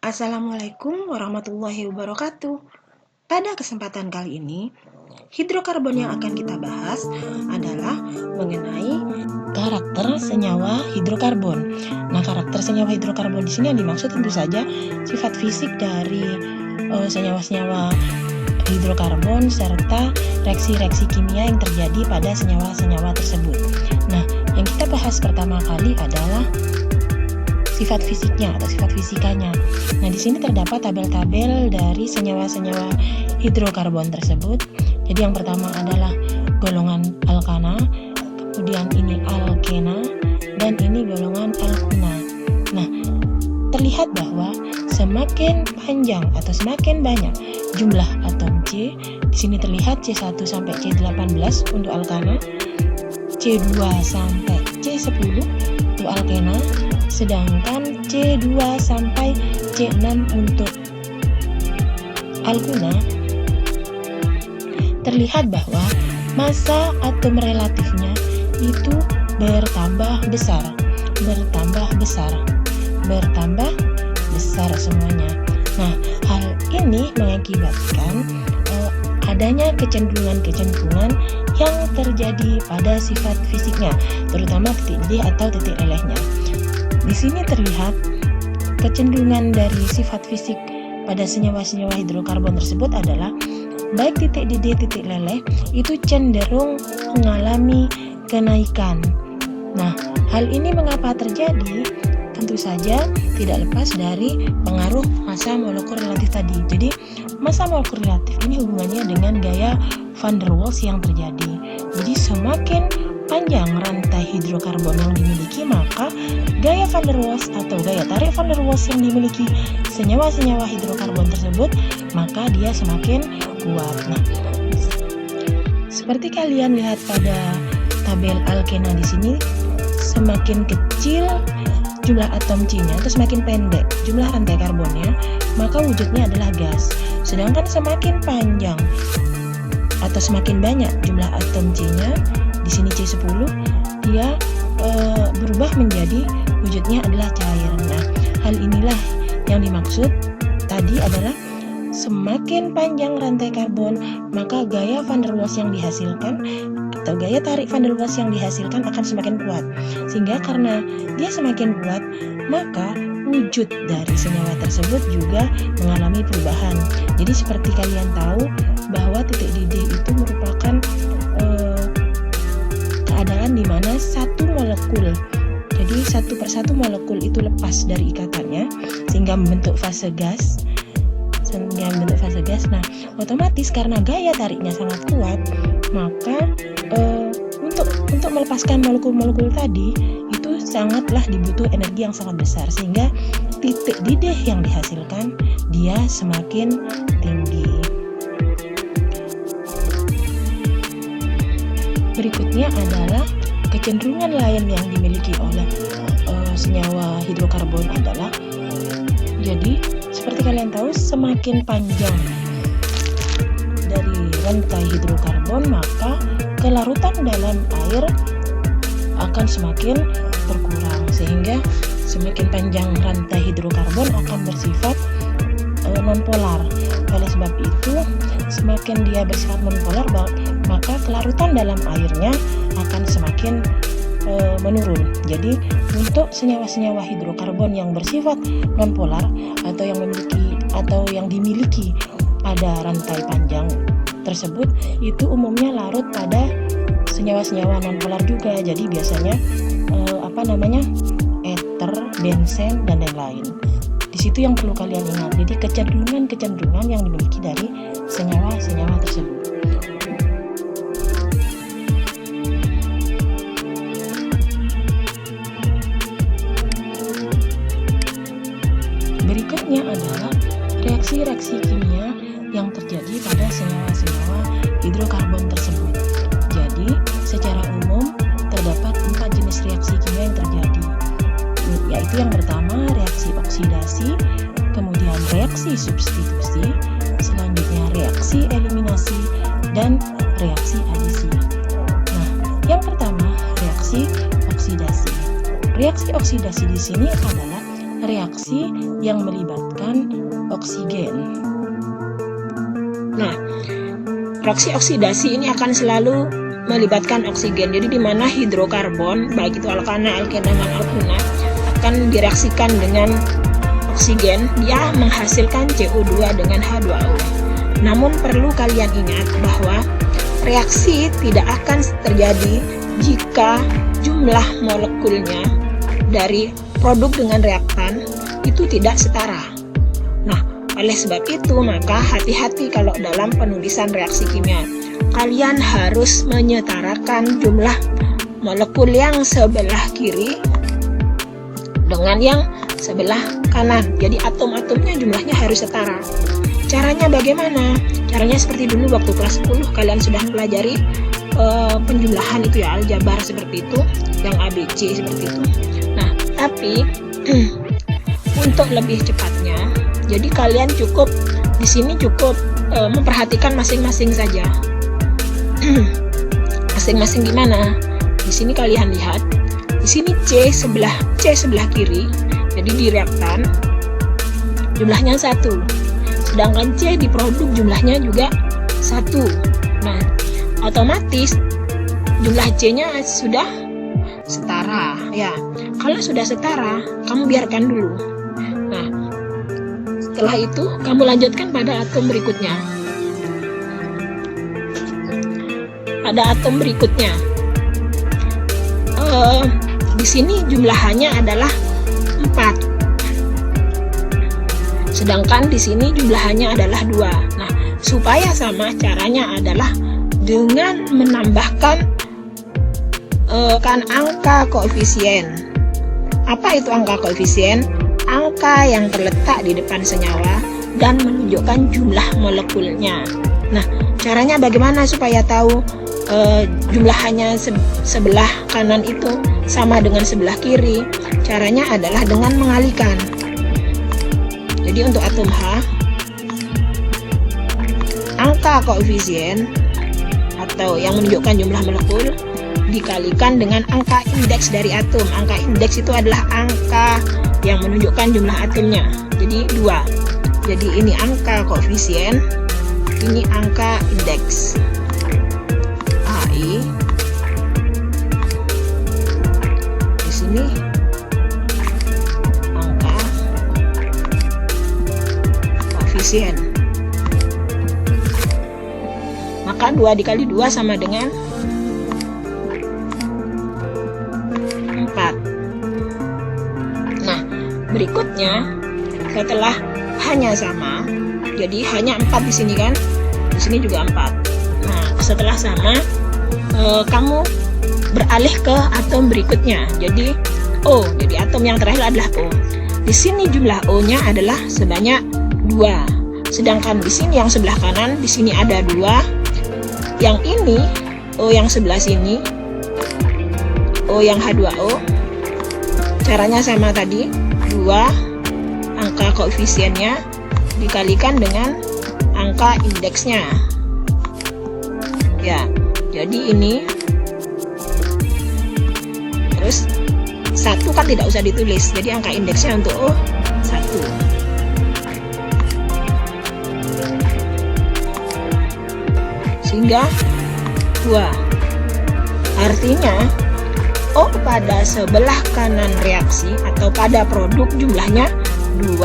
Assalamualaikum warahmatullahi wabarakatuh. Pada kesempatan kali ini, hidrokarbon yang akan kita bahas adalah mengenai karakter senyawa hidrokarbon. Nah, karakter senyawa hidrokarbon di sini yang dimaksud tentu saja sifat fisik dari senyawa-senyawa hidrokarbon serta reaksi-reaksi kimia yang terjadi pada senyawa-senyawa tersebut. Nah, yang kita bahas pertama kali adalah sifat fisiknya atau sifat fisikanya. Nah, di sini terdapat tabel-tabel dari senyawa-senyawa hidrokarbon tersebut. Jadi yang pertama adalah golongan alkana, kemudian ini alkena, dan ini golongan alkuna. Nah, terlihat bahwa semakin panjang atau semakin banyak jumlah atom C, di sini terlihat C1 sampai C18 untuk alkana, C2 sampai C10 untuk alkena, sedangkan C2 sampai C6 untuk alkuna. Terlihat bahwa massa atom relatifnya itu bertambah besar semuanya. Nah, hal ini mengakibatkan adanya kecenderungan-kecenderungan yang terjadi pada sifat fisiknya, terutama titik didih atau titik lelehnya. Di sini terlihat kecenderungan dari sifat fisik pada senyawa-senyawa hidrokarbon tersebut adalah baik titik didih, titik leleh itu cenderung mengalami kenaikan. Nah, hal ini mengapa terjadi? Tentu saja tidak lepas dari pengaruh massa molekul relatif tadi. Jadi, massa molekul relatif ini hubungannya dengan gaya van der Waals yang terjadi. Jadi, semakin panjang rantai hidrokarbon yang dimiliki, maka gaya van der Waals atau gaya tarik van der Waals yang dimiliki senyawa-senyawa hidrokarbon tersebut, maka dia semakin kuat. Nah, seperti kalian lihat pada tabel alkena di sini, semakin kecil jumlah atom C-nya atau semakin pendek jumlah rantai karbonnya, maka wujudnya adalah gas. Sedangkan semakin panjang atau semakin banyak jumlah atom C-nya, di sini C10, dia berubah menjadi wujudnya adalah cair. Nah, hal inilah yang dimaksud tadi adalah semakin panjang rantai karbon, maka gaya van der Waals yang dihasilkan atau gaya tarik van der Waals yang dihasilkan akan semakin kuat. Sehingga karena dia semakin kuat, maka wujud dari senyawa tersebut juga mengalami perubahan. Jadi seperti kalian tahu bahwa titik didih itu merupakan keadaan di mana satu molekul, jadi satu persatu molekul itu lepas dari ikatannya sehingga membentuk fase gas. Nah, otomatis karena gaya tariknya sangat kuat, maka untuk melepaskan molekul-molekul tadi itu sangatlah dibutuh energi yang sangat besar, sehingga titik didih yang dihasilkan dia semakin tinggi. Berikutnya adalah kecenderungan lain yang dimiliki oleh senyawa hidrokarbon adalah, jadi seperti kalian tahu, semakin panjang dari rantai hidrokarbon, maka kelarutan dalam air akan semakin berkurang, sehingga semakin panjang rantai hidrokarbon akan bersifat nonpolar. Oleh sebab itu, semakin dia bersifat nonpolar, maka kelarutan dalam airnya akan semakin menurun. Jadi untuk senyawa-senyawa hidrokarbon yang bersifat nonpolar atau yang dimiliki pada rantai panjang tersebut, itu umumnya larut pada senyawa-senyawa nonpolar juga. Jadi biasanya ether, benzen, dan lain-lain. Di situ yang perlu kalian ingat. Jadi kecenderungan yang dimiliki dari senyawa-senyawa tersebut. Berikutnya adalah reaksi-reaksi kimia yang terjadi pada senyawa-senyawa hidrokarbon tersebut. Jadi, secara umum terdapat 4 jenis reaksi kimia yang terjadi, yaitu yang pertama reaksi oksidasi, kemudian reaksi substitusi, selanjutnya reaksi eliminasi, dan reaksi adisi. Nah, yang pertama reaksi oksidasi. Reaksi oksidasi di sini adalah reaksi yang melibatkan oksigen. Nah, reaksi oksidasi ini akan selalu melibatkan oksigen. Jadi di mana hidrokarbon, baik itu alkana, alkena, dan alkena, akan direaksikan dengan oksigen, dia menghasilkan CO2 dengan H2O. Namun perlu kalian ingat bahwa reaksi tidak akan terjadi jika jumlah molekulnya dari produk dengan reaktan itu tidak setara. Nah, oleh sebab itu maka hati-hati kalau dalam penulisan reaksi kimia. Kalian harus menyetarakan jumlah molekul yang sebelah kiri dengan yang sebelah kanan. Jadi atom-atomnya jumlahnya harus setara. Caranya bagaimana? Caranya seperti dulu waktu kelas 10 kalian sudah pelajari penjumlahan itu ya, aljabar seperti itu, yang ABC seperti itu. Nah, tapi untuk lebih cepatnya, jadi kalian cukup di sini cukup memperhatikan masing-masing saja. Masing-masing gimana? Di sini kalian lihat, di sini C sebelah kiri, jadi di reaktan jumlahnya 1, sedangkan C di produk jumlahnya juga 1. Nah, otomatis jumlah C-nya sudah setara ya. Kalau sudah setara, kamu biarkan dulu. Nah, setelah itu kamu lanjutkan pada atom berikutnya. Pada atom berikutnya, di sini jumlahannya adalah 4, sedangkan di sini jumlahannya adalah 2. Nah, supaya sama, caranya adalah dengan menambahkan kan angka koefisien. Apa itu angka koefisien? Angka yang terletak di depan senyawa dan menunjukkan jumlah molekulnya. Nah, caranya bagaimana supaya tahu jumlahannya sebelah kanan itu sama dengan sebelah kiri? Caranya adalah dengan mengalihkan. Jadi untuk atom H, angka koefisien atau yang menunjukkan jumlah molekul dikalikan dengan angka indeks dari atom. Angka indeks itu adalah angka yang menunjukkan jumlah atomnya. Jadi 2. Jadi ini angka koefisien, ini angka indeks. AI di sini angka koefisien. Maka 2 dikali 2 sama dengan 4. Nah, berikutnya setelah hanya sama, jadi hanya 4 di sini kan, di sini juga 4. Nah, setelah sama, kamu beralih ke atom berikutnya. Jadi O, jadi atom yang terakhir adalah O. Di sini jumlah O-nya adalah sebanyak 2. Sedangkan di sini yang sebelah kanan, di sini ada 2. Yang ini O yang sebelah sini, O yang H2O. Caranya sama tadi, 2 angka koefisiennya dikalikan dengan angka indeksnya. Ya, jadi ini terus 1 kan tidak usah ditulis, jadi angka indeksnya untuk O 1. Sehingga 2. Artinya O pada sebelah kanan reaksi atau pada produk jumlahnya 2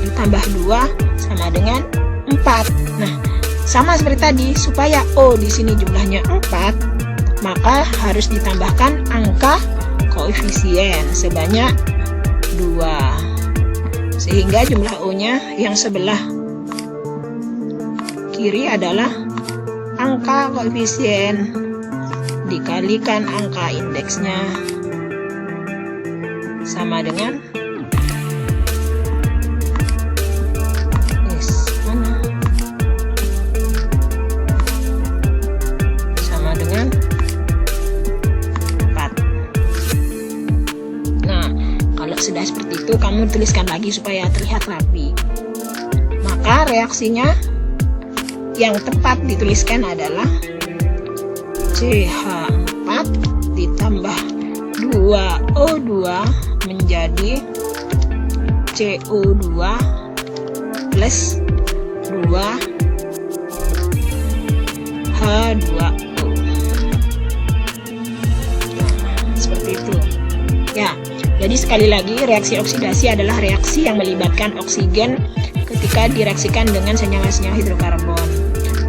ditambah 2 sama dengan 4. Nah, sama seperti tadi, supaya O di sini jumlahnya 4, maka harus ditambahkan angka koefisien sebanyak 2. Sehingga jumlah O-nya yang sebelah kiri adalah angka koefisien dikalikan angka indeksnya sama dengan sama dengan 4. Nah, kalau sudah seperti itu kamu tuliskan lagi supaya terlihat rapi. Maka reaksinya yang tepat dituliskan adalah CH4 ditambah 2O2 menjadi CO2 plus 2 H2O. Seperti itu. Ya, jadi sekali lagi reaksi oksidasi adalah reaksi yang melibatkan oksigen ketika direaksikan dengan senyawa-senyawa hidrokarbon,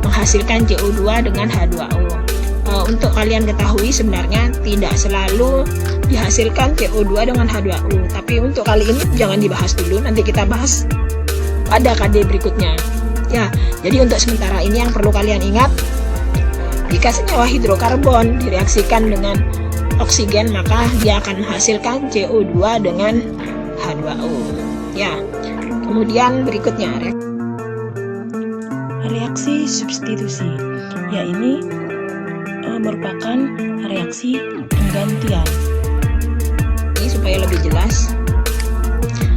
menghasilkan CO2 dengan H2O. Untuk kalian ketahui sebenarnya tidak selalu dihasilkan CO2 dengan H2O, tapi untuk kali ini jangan dibahas dulu, nanti kita bahas pada KD berikutnya. Ya, jadi untuk sementara ini yang perlu kalian ingat, jika senyawa hidrokarbon direaksikan dengan oksigen, maka dia akan menghasilkan CO2 dengan H2O. Ya, kemudian berikutnya reaksi substitusi. Ya, ini merupakan reaksi penggantian. Ini supaya lebih jelas,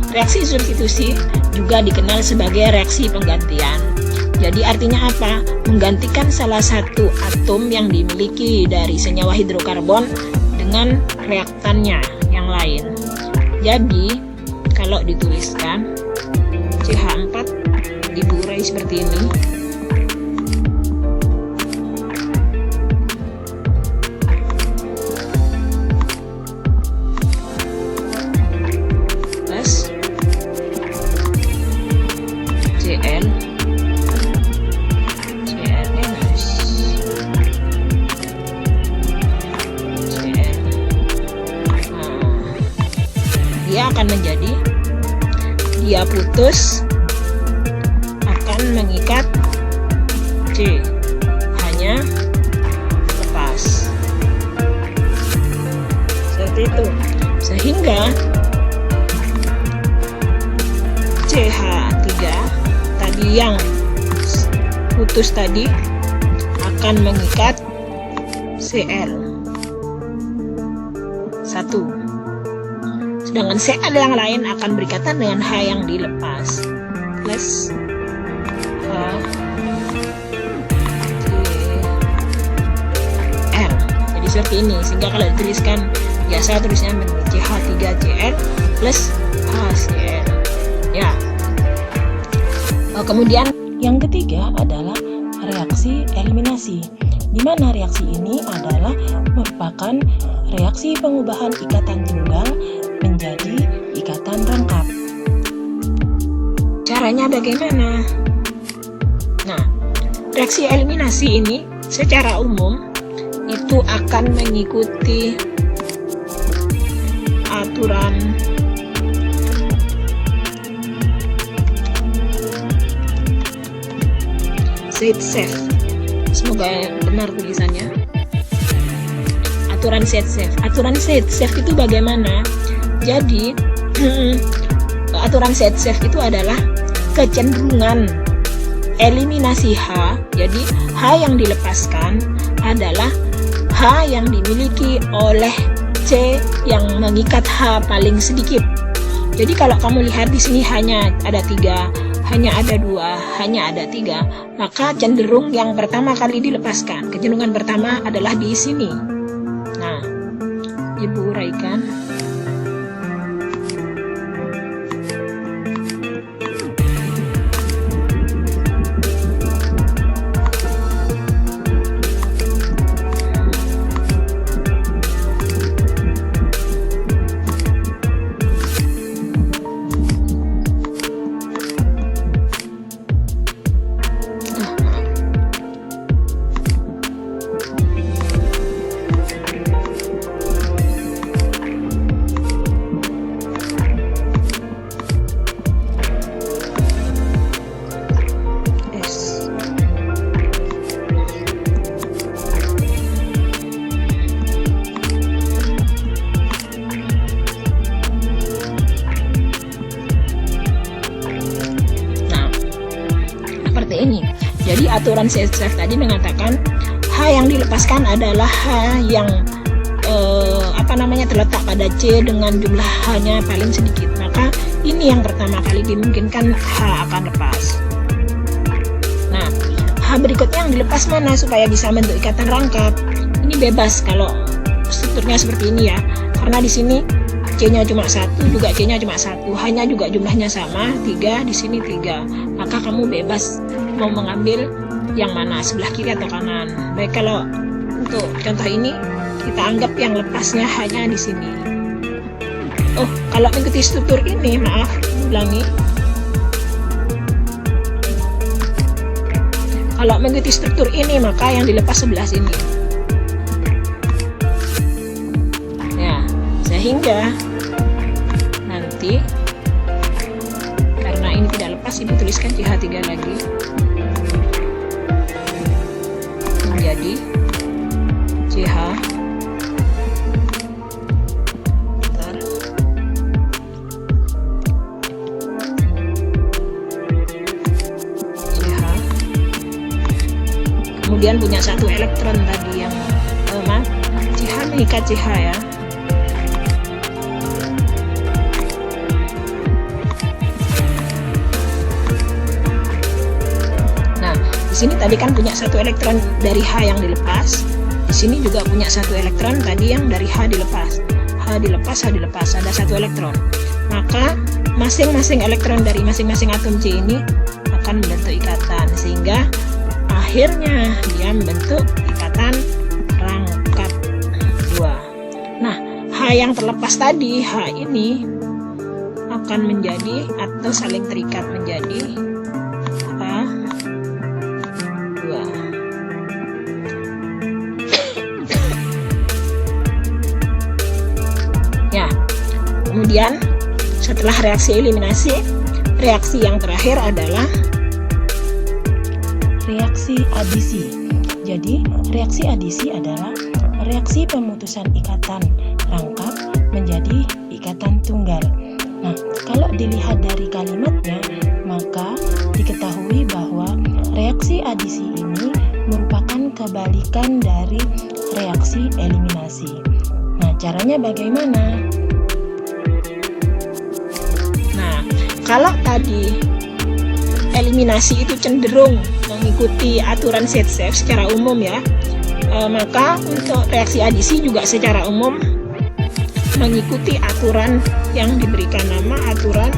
reaksi substitusi juga dikenal sebagai reaksi penggantian. Jadi artinya apa? Menggantikan salah satu atom yang dimiliki dari senyawa hidrokarbon dengan reaktannya yang lain. Jadi kalau dituliskan CH4 diburai seperti ini, plus Cl dia akan menjadi, dia putus akan mengikat C, hanya lepas seperti itu, sehingga CH3 tadi yang putus tadi akan mengikat Cl1, sedangkan Cl yang lain akan berikatan dengan H yang dilepas, plus HCl. Jadi seperti ini, sehingga kalau dituliskan biasa tulisnya CH3Cl plus HCl. Ya. Kemudian yang ketiga adalah reaksi eliminasi, di mana reaksi ini adalah merupakan reaksi pengubahan ikatan tunggal menjadi ikatan rangkap. Caranya bagaimana? Nah, reaksi eliminasi ini secara umum itu akan mengikuti aturan Zaitsev. Semoga benar tulisannya. Aturan Zaitsev. Aturan Zaitsev itu bagaimana? Jadi aturan Zaitsev itu adalah kecenderungan eliminasi H. Jadi H yang dilepaskan adalah H yang dimiliki oleh C yang mengikat H paling sedikit. Jadi kalau kamu lihat di sini hanya ada 3, hanya ada 2, hanya ada 3, maka cenderung yang pertama kali dilepaskan. Kecenderungan pertama adalah di sini. Nah, Ibu uraikan. Ini. Jadi aturan Zaitsev tadi mengatakan H yang dilepaskan adalah H yang terletak pada C dengan jumlah H-nya paling sedikit. Maka ini yang pertama kali dimungkinkan H akan lepas. Nah, H berikutnya yang dilepas mana supaya bisa membentuk ikatan rangkap? Ini bebas kalau strukturnya seperti ini ya. Karena di sini C-nya cuma 1, juga C-nya cuma 1, hanya juga jumlahnya sama, 3, di sini 3. Maka kamu bebas mau mengambil yang mana, sebelah kiri atau kanan. Baik, kalau untuk contoh ini kita anggap yang lepasnya hanya di sini. Oh, kalau mengikuti struktur ini, maaf, ulangi. Kalau mengikuti struktur ini, maka yang dilepas sebelah sini. Ya, sehingga nanti karena ini tidak lepas, ibu tuliskan CH3 lagi menjadi CH kemudian punya 1 elektron tadi yang CH mengikat CH ya. Nah, di sini tadi kan punya 1 elektron dari H yang dilepas. Di sini juga punya 1 elektron tadi yang dari H dilepas. H dilepas, ada 1 elektron. Maka masing-masing elektron dari masing-masing atom C ini akan membentuk ikatan, sehingga akhirnya dia membentuk ikatan rangkap 2. Nah, H yang terlepas tadi, H ini akan menjadi atau saling terikat menjadi H2. Ya, kemudian setelah reaksi eliminasi, reaksi yang terakhir adalah reaksi adisi. Jadi, reaksi adisi adalah reaksi pemutusan ikatan rangkap menjadi ikatan tunggal. Nah, kalau dilihat dari kalimatnya, maka diketahui bahwa reaksi adisi ini merupakan kebalikan dari reaksi eliminasi. Nah, caranya bagaimana? Nah, kalau tadi eliminasi itu cenderung mengikuti aturan set safe secara umum ya, maka untuk reaksi adisi juga secara umum mengikuti aturan yang diberikan nama aturan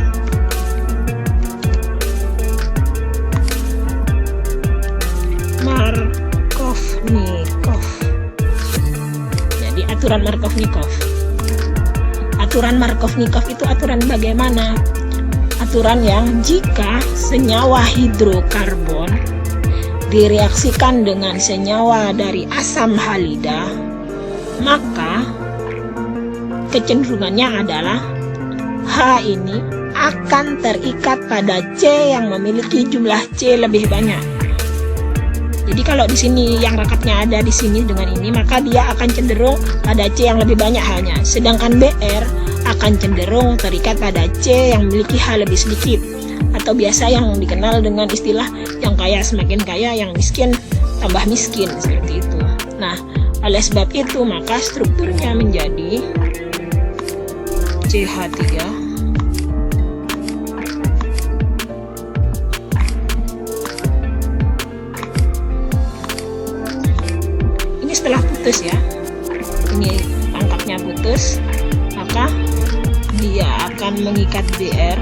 Markovnikov. Jadi aturan Markovnikov. Aturan Markovnikov itu aturan bagaimana? Aturan yang jika senyawa hidrokarbon direaksikan dengan senyawa dari asam halida, maka kecenderungannya adalah H ini akan terikat pada C yang memiliki jumlah C lebih banyak. Jadi kalau di sini yang rangkapnya ada di sini dengan ini, maka dia akan cenderung pada C yang lebih banyak hanya. Sedangkan BR akan cenderung terikat pada C yang memiliki H lebih sedikit, atau biasa yang dikenal dengan istilah yang kaya semakin kaya, yang miskin tambah miskin, seperti itu. Nah, oleh sebab itu maka strukturnya menjadi CH3 ini setelah putus ya, ini rangkapnya putus, maka dia akan mengikat BR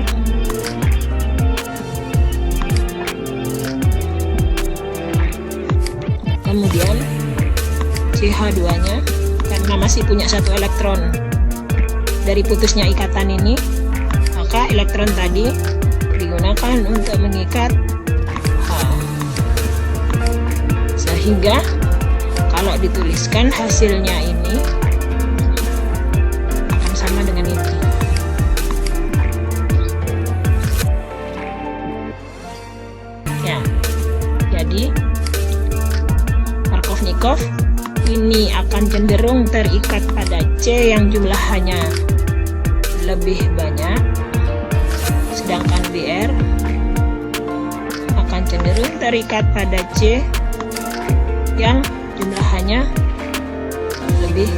kemudian CH2 nya karena masih punya 1 elektron dari putusnya ikatan ini, maka elektron tadi digunakan untuk mengikat H, sehingga kalau dituliskan hasilnya ini akan sama dengan ini. Ya, jadi Markovnikov ini akan cenderung terikat pada C yang jumlahnya lebih banyak, sedangkan BR akan cenderung terikat pada C yang jumlahnya lebih